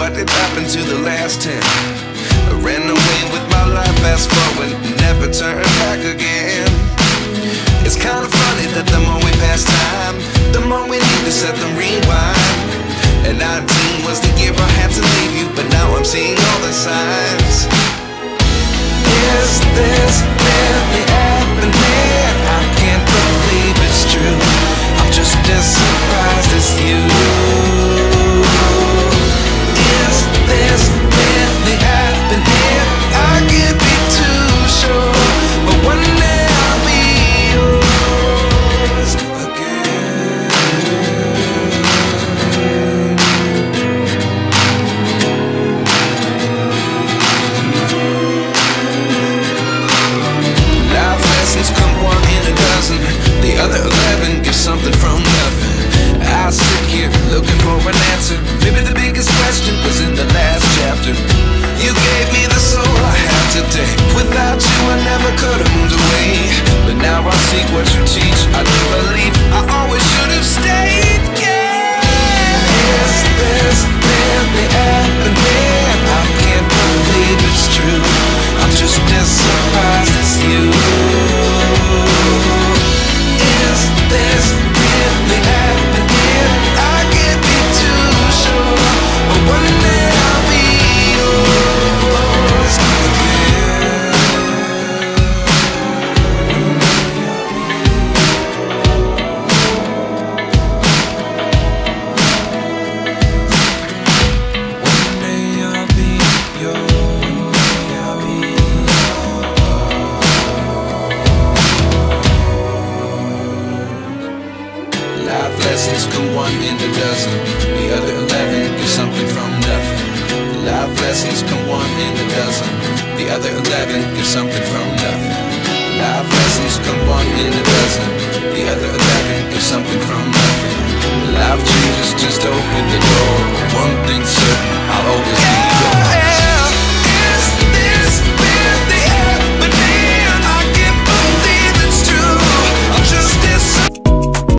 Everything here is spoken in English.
what did happen to the last 10? I ran away with my life, fast forward, never turn back again. It's kinda funny that the more we pass time, the more we need to set the rewind. And 19 was the year I had to leave you, but now I'm seeing all the signs. Is this really happening? I can't believe it's true. I'm just as surprised as you. Is this really happening? I can't be too sure, but one day I'll be yours again. Life lessons come one in a dozen. The other 11 give something from nothing. I sit here looking for an answer. Maybe the biggest question was in the last chapter. You gave me the soul I have today. Without you I never could have moved away. But now I seek what you teach. I do believe I always should have stayed. Yeah. Is this really happening? I can't believe it's true. I'm just as surprised as you. Is this really happening? I can't be too sure, but one day I'll be yours again. One day I'll be yours. Life lessons come one in a dozen. The other 11 give something from nothing. Life lessons come one in a dozen. The other 11 give something from nothing. Life lessons come one in a dozen. The other 11 give something from nothing. Life changes just open the door. One thing